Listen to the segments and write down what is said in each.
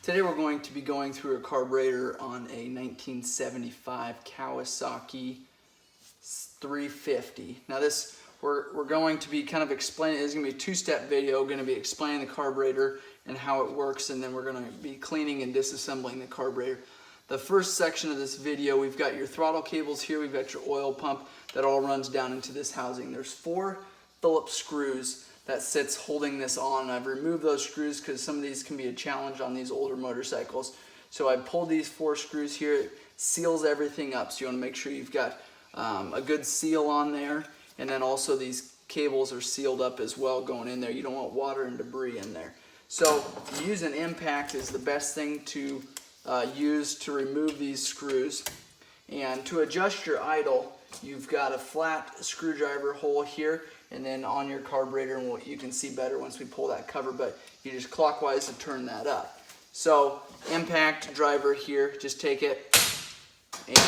Today we're going to be going through a carburetor on a 1975 Kawasaki 350. Now this, we're going to be kind of explaining, it's going to be a two-step video, going to be explaining the carburetor and how it works, and then we're going to be cleaning and disassembling the carburetor. The first section of this video, we've got your throttle cables here, we've got your oil pump that all runs down into this housing. There's 4 Phillips screws that sits holding this on. I've removed those screws because some of these can be a challenge on these older motorcycles. So I pulled these 4 screws here. It seals everything up, so you want to make sure you've got a good seal on there, and then also these cables are sealed up as well going in there. You don't want water and debris in there. So use an impact is the best thing to use to remove these screws. And to adjust your idle, you've got a flat screwdriver hole here, and then on your carburetor, and you can see better once we pull that cover, but you just clockwise to turn that up. So impact driver here, just take it, and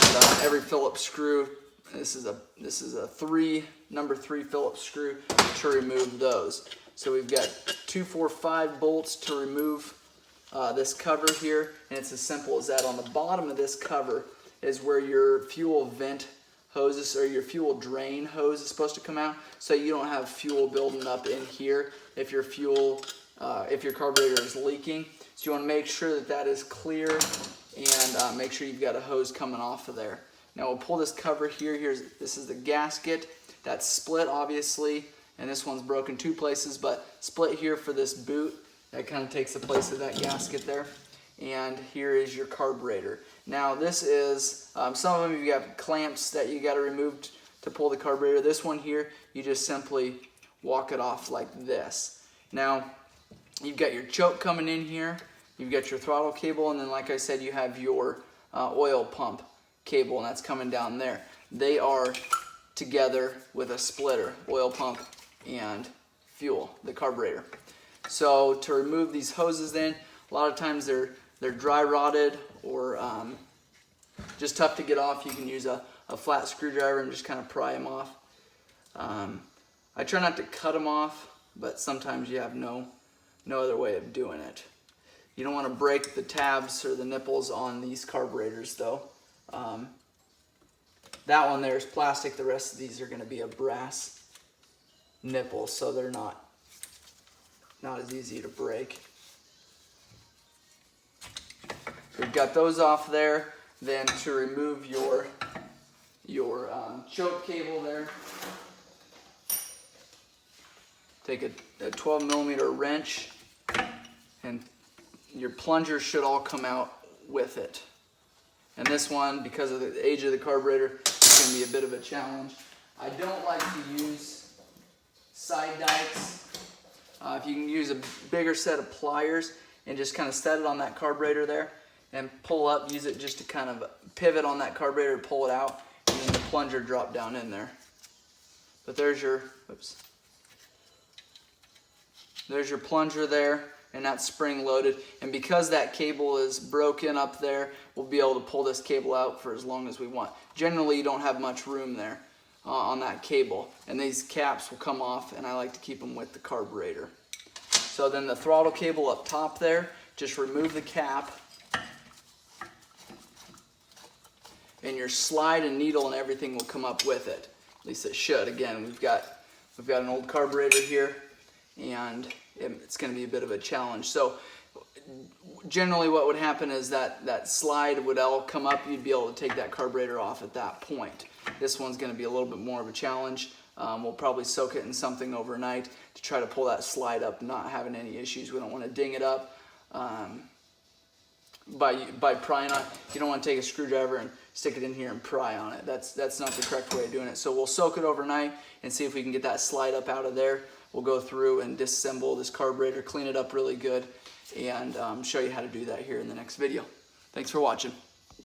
every Phillips screw, this is a number 3 Phillips screw to remove those. So we've got 2, 4, 5 bolts to remove this cover here, and it's as simple as that. On the bottom of this cover is where your fuel vent hoses or your fuel drain hose is supposed to come out, so you don't have fuel building up in here if your carburetor is leaking. So you want to make sure that that is clear, and make sure you've got a hose coming off of there. Now we'll pull this cover here. This is the gasket that's split, obviously, and this one's broken 2 places, but split here for this boot. That kind of takes the place of that gasket there. And here is your carburetor. Now this is, some of them you have clamps that you got to remove to pull the carburetor. This one here, you just simply walk it off like this. Now you've got your choke coming in here, you've got your throttle cable, and then like I said, you have your oil pump cable, and that's coming down there. They are together with a splitter, oil pump and fuel, the carburetor. So to remove these hoses then, a lot of times they're dry rotted or just tough to get off. You can use a flat screwdriver and just kind of pry them off. I try not to cut them off, but sometimes you have no other way of doing it. You don't want to break the tabs or the nipples on these carburetors though. That one there is plastic. The rest of these are going to be a brass nipple, so they're not as easy to break. We've got those off there. Then to remove your choke cable there, take a 12 millimeter wrench, and your plunger should all come out with it. And this one, because of the age of the carburetor, is going to be a bit of a challenge. I don't like to use side dikes. If you can use a bigger set of pliers and just kind of set it on that carburetor there and pull up, use it just to kind of pivot on that carburetor, pull it out, and then the plunger drop down in there. But there's your, there's your plunger there, and that's spring loaded. And because that cable is broken up there, we'll be able to pull this cable out for as long as we want. Generally, you don't have much room there on that cable, and these caps will come off, and I like to keep them with the carburetor. So then the throttle cable up top there, just remove the cap, and your slide and needle and everything will come up with it. At least it should. Again, we've got an old carburetor here, and it's going to be a bit of a challenge. So generally what would happen is that slide would all come up. You'd be able to take that carburetor off at that point. This one's going to be a little bit more of a challenge. We'll probably soak it in something overnight to try to pull that slide up, not having any issues. We don't want to ding it up by prying on it. You don't want to take a screwdriver and stick it in here and pry on it. That's not the correct way of doing it. So we'll soak it overnight and see if we can get that slide up out of there. We'll go through and disassemble this carburetor, clean it up really good, and show you how to do that here in the next video. Thanks for watching.